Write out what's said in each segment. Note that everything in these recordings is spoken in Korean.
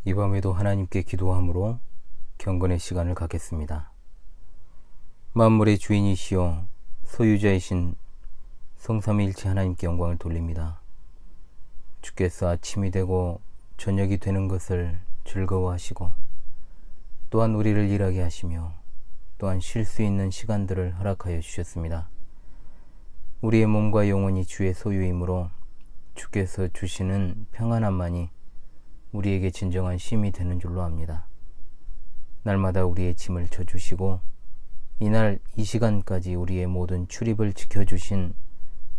이 밤에도 하나님께 기도함으로 경건의 시간을 갖겠습니다. 만물의 주인이시여 소유자이신 성삼위일체 하나님께 영광을 돌립니다. 주께서 아침이 되고 저녁이 되는 것을 즐거워하시고 또한 우리를 일하게 하시며 또한 쉴 수 있는 시간들을 허락하여 주셨습니다. 우리의 몸과 영혼이 주의 소유이므로 주께서 주시는 평안함만이 우리에게 진정한 쉼이 되는 줄로 압니다. 날마다 우리의 짐을 져주시고 이날 이 시간까지 우리의 모든 출입을 지켜주신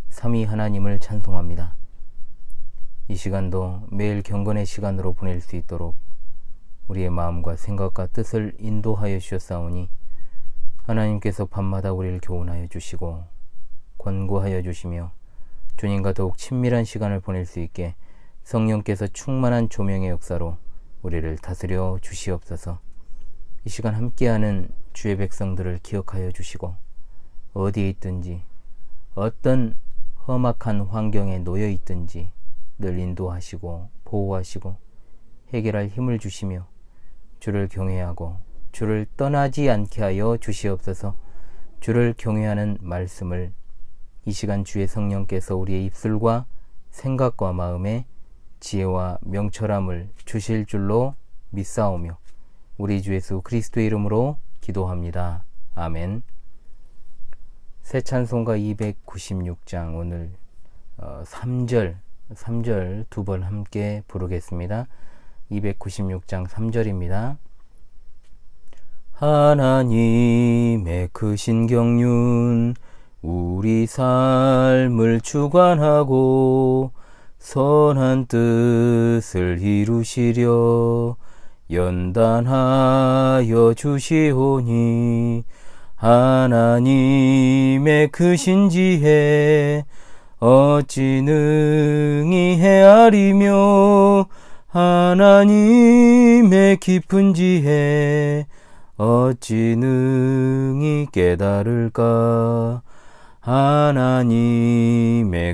삼위 하나님을 찬송합니다. 이 시간도 매일 경건의 시간으로 보낼 수 있도록 우리의 마음과 생각과 뜻을 인도하여 주셨사오니 하나님께서 밤마다 우리를 교훈하여 주시고 권고하여 주시며 주님과 더욱 친밀한 시간을 보낼 수 있게 성령께서 충만한 조명의 역사로 우리를 다스려 주시옵소서. 이 시간 함께하는 주의 백성들을 기억하여 주시고 어디에 있든지 어떤 험악한 환경에 놓여 있든지 늘 인도하시고 보호하시고 해결할 힘을 주시며 주를 경외하고 주를 떠나지 않게 하여 주시옵소서. 주를 경외하는 말씀을 이 시간 주의 성령께서 우리의 입술과 생각과 마음에 지혜와 명철함을 주실 줄로 믿사오며 우리 주 예수 그리스도의 이름으로 기도합니다. 아멘. 새 찬송가 296장 오늘 3절 두 번 함께 부르겠습니다. 296장 3절입니다. 하나님의 크신 경륜 우리 삶을 주관하고 선한 뜻을 이루시려 연단하여 주시오니 하나님의 크신 지혜 어찌 능히 헤아리며 하나님의 깊은 지혜 어찌 능히 깨달을까. 하나님의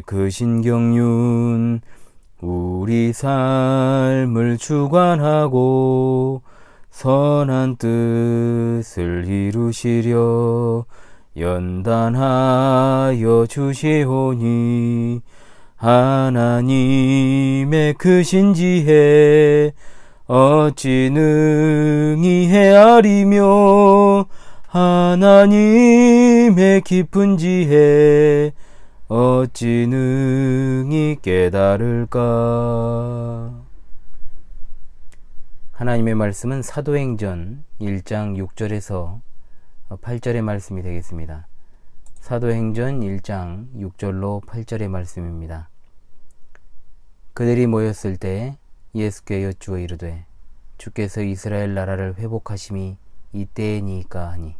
크신 경륜 우리 삶을 주관하고 선한 뜻을 이루시려 연단하여 주시오니 하나님의 크신 지혜 어찌 능히 헤아리며 하나님의 깊은 지혜 어찌 능히 깨달을까. 하나님의 말씀은 사도행전 1장 6절에서 8절의 말씀이 되겠습니다. 사도행전 1장 6절로 8절의 말씀입니다. 그들이 모였을 때 예수께 여쭈어 이르되 주께서 이스라엘 나라를 회복하심이 이때이니까 하니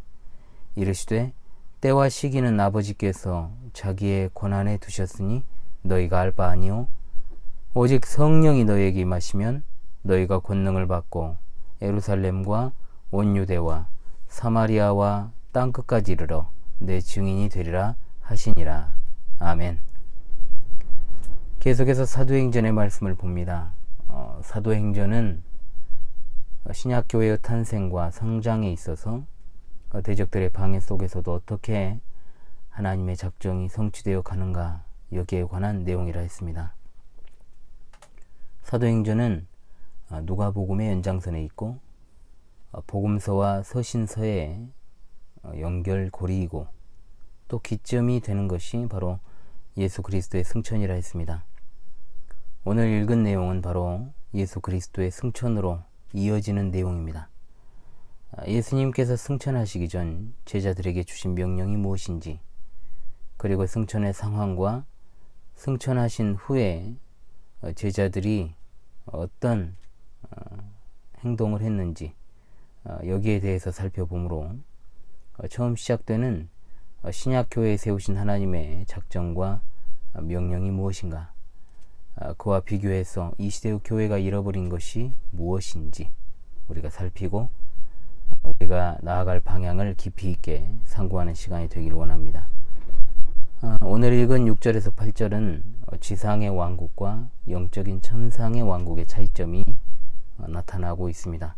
이르시되 때와 시기는 아버지께서 자기의 권한에 두셨으니 너희가 알 바 아니오. 오직 성령이 너희에게 임하시면 너희가 권능을 받고 예루살렘과 온 유대와 사마리아와 땅끝까지 이르러 내 증인이 되리라 하시니라. 아멘. 계속해서 사도행전의 말씀을 봅니다. 사도행전은 신약교회의 탄생과 성장에 있어서 대적들의 방해 속에서도 어떻게 하나님의 작정이 성취되어 가는가 여기에 관한 내용이라 했습니다. 사도행전은 누가복음의 연장선에 있고 복음서와 서신서의 연결고리이고 또 기점이 되는 것이 바로 예수 그리스도의 승천이라 했습니다. 오늘 읽은 내용은 바로 예수 그리스도의 승천으로 이어지는 내용입니다. 예수님께서 승천하시기 전 제자들에게 주신 명령이 무엇인지, 그리고 승천의 상황과 승천하신 후에 제자들이 어떤 행동을 했는지 여기에 대해서 살펴보므로 처음 시작되는 신약교회에 세우신 하나님의 작정과 명령이 무엇인가, 그와 비교해서 이 시대의 교회가 잃어버린 것이 무엇인지 우리가 살피고 우리가 나아갈 방향을 깊이 있게 상고하는 시간이 되길 원합니다. 오늘 읽은 6절에서 8절은 지상의 왕국과 영적인 천상의 왕국의 차이점이 나타나고 있습니다.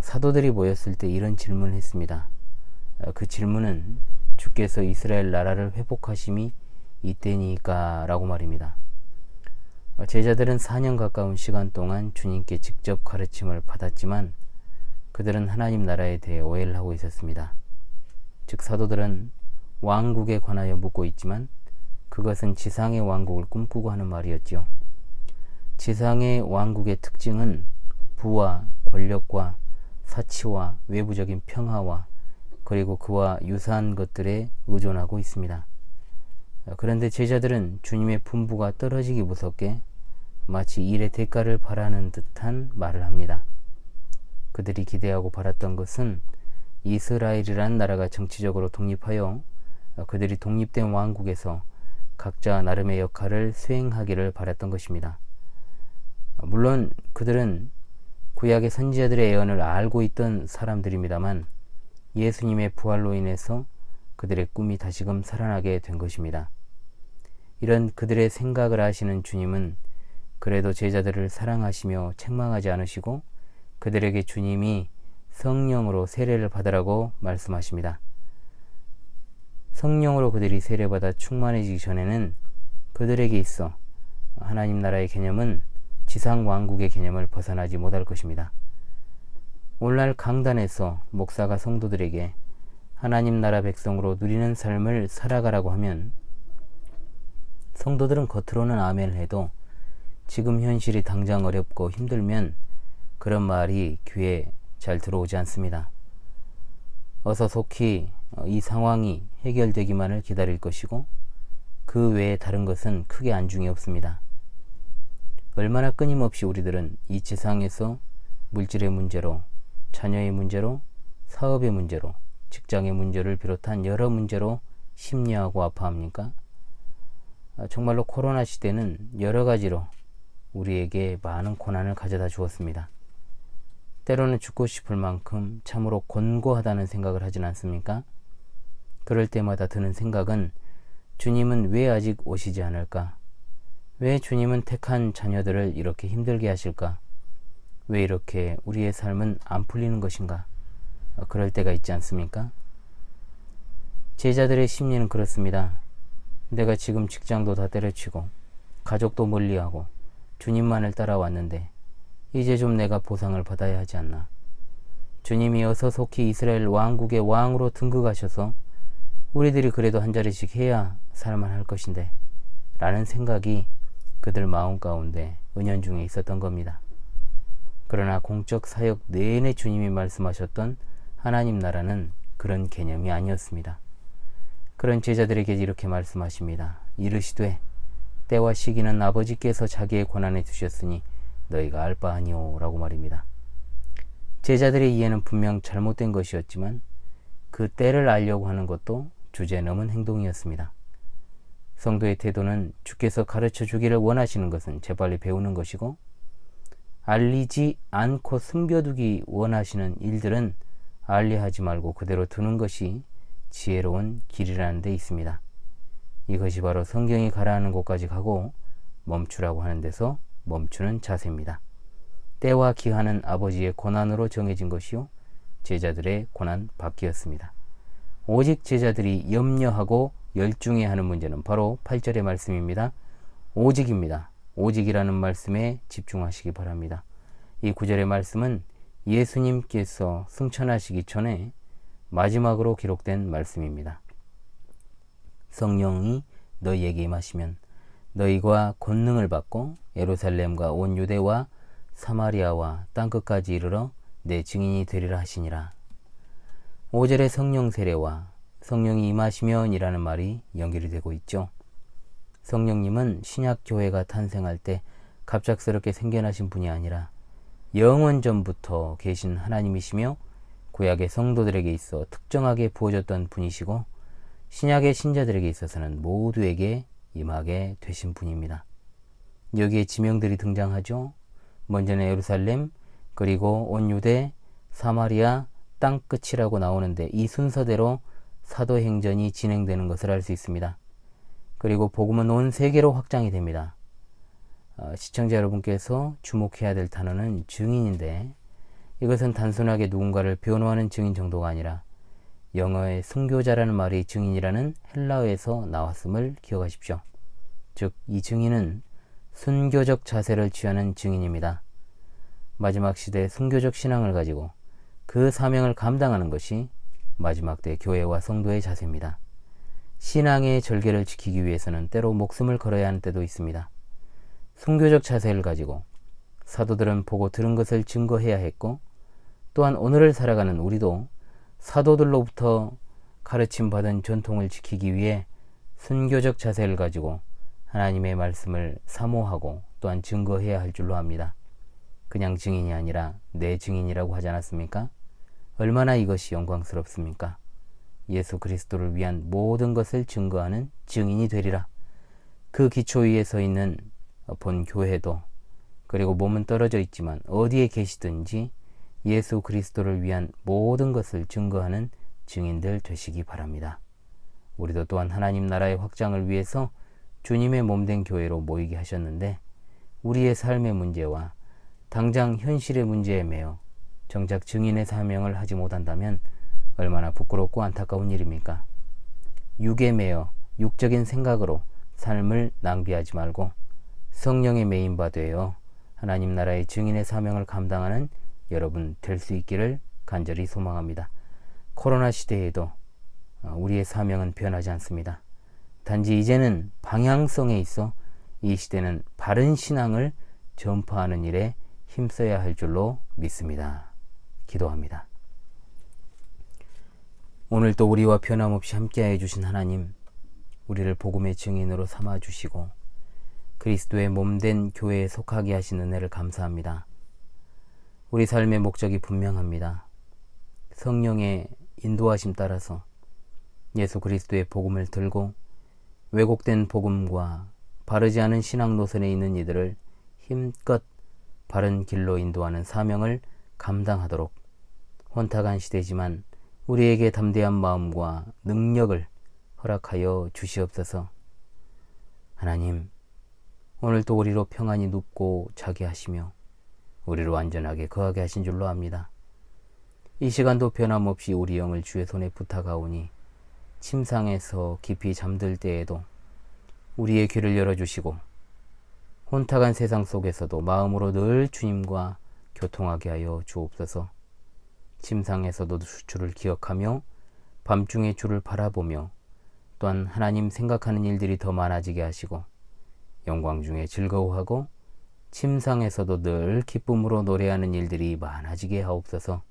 사도들이 모였을 때 이런 질문을 했습니다. 그 질문은 주께서 이스라엘 나라를 회복하심이 이때니까 라고 말입니다. 제자들은 4년 가까운 시간 동안 주님께 직접 가르침을 받았지만 그들은 하나님 나라에 대해 오해를 하고 있었습니다. 즉 사도들은 왕국에 관하여 묻고 있지만 그것은 지상의 왕국을 꿈꾸고 하는 말이었죠. 지상의 왕국의 특징은 부와 권력과 사치와 외부적인 평화와 그리고 그와 유사한 것들에 의존하고 있습니다. 그런데 제자들은 주님의 분부가 떨어지기 무섭게 마치 일의 대가를 바라는 듯한 말을 합니다. 그들이 기대하고 바랐던 것은 이스라엘이라는 나라가 정치적으로 독립하여 그들이 독립된 왕국에서 각자 나름의 역할을 수행하기를 바랐던 것입니다. 물론 그들은 구약의 선지자들의 예언을 알고 있던 사람들입니다만 예수님의 부활로 인해서 그들의 꿈이 다시금 살아나게 된 것입니다. 이런 그들의 생각을 아시는 주님은 그래도 제자들을 사랑하시며 책망하지 않으시고 그들에게 주님이 성령으로 세례를 받으라고 말씀하십니다. 성령으로 그들이 세례받아 충만해지기 전에는 그들에게 있어 하나님 나라의 개념은 지상 왕국의 개념을 벗어나지 못할 것입니다. 오늘날 강단에서 목사가 성도들에게 하나님 나라 백성으로 누리는 삶을 살아가라고 하면 성도들은 겉으로는 아멘을 해도 지금 현실이 당장 어렵고 힘들면 그런 말이 귀에 잘 들어오지 않습니다. 어서 속히 이 상황이 해결되기만을 기다릴 것이고 그 외에 다른 것은 크게 안중이 없습니다. 얼마나 끊임없이 우리들은 이 지상에서 물질의 문제로, 자녀의 문제로, 사업의 문제로, 직장의 문제를 비롯한 여러 문제로 심려하고 아파합니까? 정말로 코로나 시대는 여러 가지로 우리에게 많은 고난을 가져다 주었습니다. 때로는 죽고 싶을 만큼 참으로 곤고하다는 생각을 하진 않습니까? 그럴 때마다 드는 생각은 주님은 왜 아직 오시지 않을까? 왜 주님은 택한 자녀들을 이렇게 힘들게 하실까? 왜 이렇게 우리의 삶은 안 풀리는 것인가? 그럴 때가 있지 않습니까? 제자들의 심리는 그렇습니다. 내가 지금 직장도 다 때려치고 가족도 멀리하고 주님만을 따라왔는데 이제 좀 내가 보상을 받아야 하지 않나. 주님이 어서 속히 이스라엘 왕국의 왕으로 등극하셔서 우리들이 그래도 한 자리씩 해야 살만할 것인데 라는 생각이 그들 마음 가운데 은연중에 있었던 겁니다. 그러나 공적 사역 내내 주님이 말씀하셨던 하나님 나라는 그런 개념이 아니었습니다. 그런 제자들에게 이렇게 말씀하십니다. 이르시되 때와 시기는 아버지께서 자기의 권한에 두셨으니 너희가 알 바 아니오 라고 말입니다. 제자들의 이해는 분명 잘못된 것이었지만 그 때를 알려고 하는 것도 주제넘은 행동이었습니다. 성도의 태도는 주께서 가르쳐 주기를 원하시는 것은 재빨리 배우는 것이고 알리지 않고 숨겨두기 원하시는 일들은 알리하지 말고 그대로 두는 것이 지혜로운 길이라는 데 있습니다. 이것이 바로 성경이 가라하는 곳까지 가고 멈추라고 하는 데서 멈추는 자세입니다. 때와 기한은 아버지의 고난으로 정해진 것이요 제자들의 고난 받기였습니다. 오직 제자들이 염려하고 열중해하는 문제는 바로 8절의 말씀입니다. 오직입니다. 오직이라는 말씀에 집중하시기 바랍니다. 이 9절의 말씀은 예수님께서 승천하시기 전에 마지막으로 기록된 말씀입니다. 성령이 너희에게 임하시면 너희가 권능을 받고 예루살렘과 온 유대와 사마리아와 땅끝까지 이르러 내 증인이 되리라 하시니라. 5절의 성령 세례와 성령이 임하시면이라는 말이 연결이 되고 있죠. 성령님은 신약교회가 탄생할 때 갑작스럽게 생겨나신 분이 아니라 영원 전부터 계신 하나님이시며 구약의 성도들에게 있어 특정하게 부어졌던 분이시고 신약의 신자들에게 있어서는 모두에게 임하게 되신 분입니다. 여기에 지명들이 등장하죠. 먼저는 예루살렘, 그리고 온 유대, 사마리아, 땅끝이라고 나오는데 이 순서대로 사도행전이 진행되는 것을 알 수 있습니다. 그리고 복음은 온 세계로 확장이 됩니다. 시청자 여러분께서 주목해야 될 단어는 증인인데, 이것은 단순하게 누군가를 변호하는 증인 정도가 아니라 영어의 순교자라는 말이 증인이라는 헬라어에서 나왔음을 기억하십시오. 즉, 이 증인은 순교적 자세를 취하는 증인입니다. 마지막 시대의 순교적 신앙을 가지고 그 사명을 감당하는 것이 마지막 때 교회와 성도의 자세입니다. 신앙의 절개를 지키기 위해서는 때로 목숨을 걸어야 하는 때도 있습니다. 순교적 자세를 가지고 사도들은 보고 들은 것을 증거해야 했고, 또한 오늘을 살아가는 우리도 사도들로부터 가르침 받은 전통을 지키기 위해 순교적 자세를 가지고 하나님의 말씀을 사모하고 또한 증거해야 할 줄로 압니다. 그냥 증인이 아니라 내 증인이라고 하지 않았습니까? 얼마나 이것이 영광스럽습니까? 예수 그리스도를 위한 모든 것을 증거하는 증인이 되리라. 그 기초 위에 서 있는 본 교회도, 그리고 몸은 떨어져 있지만 어디에 계시든지 예수 그리스도를 위한 모든 것을 증거하는 증인들 되시기 바랍니다. 우리도 또한 하나님 나라의 확장을 위해서 주님의 몸된 교회로 모이게 하셨는데, 우리의 삶의 문제와 당장 현실의 문제에 매여 정작 증인의 사명을 하지 못한다면 얼마나 부끄럽고 안타까운 일입니까? 육에 매여 육적인 생각으로 삶을 낭비하지 말고 성령의 메인바 되어 하나님 나라의 증인의 사명을 감당하는 여러분 될 수 있기를 간절히 소망합니다. 코로나 시대에도 우리의 사명은 변하지 않습니다. 단지 이제는 방향성에 있어 이 시대는 바른 신앙을 전파하는 일에 힘써야 할 줄로 믿습니다. 기도합니다. 오늘도 우리와 변함없이 함께해 주신 하나님, 우리를 복음의 증인으로 삼아주시고 그리스도의 몸된 교회에 속하게 하신 은혜를 감사합니다. 우리 삶의 목적이 분명합니다. 성령의 인도하심 따라서 예수 그리스도의 복음을 들고 왜곡된 복음과 바르지 않은 신앙 노선에 있는 이들을 힘껏 바른 길로 인도하는 사명을 감당하도록 혼탁한 시대지만 우리에게 담대한 마음과 능력을 허락하여 주시옵소서. 하나님, 오늘도 우리로 평안히 눕고 자게 하시며 우리로 안전하게 거하게 하신 줄로 압니다. 이 시간도 변함없이 우리 영을 주의 손에 부탁하오니 침상에서 깊이 잠들 때에도 우리의 귀를 열어주시고 혼탁한 세상 속에서도 마음으로 늘 주님과 교통하게 하여 주옵소서. 침상에서도 주를 기억하며 밤중에 주를 바라보며 또한 하나님 생각하는 일들이 더 많아지게 하시고 영광 중에 즐거워하고 침상에서도 늘 기쁨으로 노래하는 일들이 많아지게 하옵소서.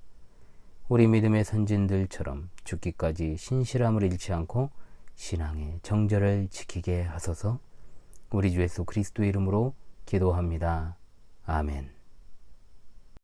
우리 믿음의 선진들처럼 죽기까지 신실함을 잃지 않고 신앙의 정절을 지키게 하소서. 우리 주 예수 그리스도의 이름으로 기도합니다. 아멘.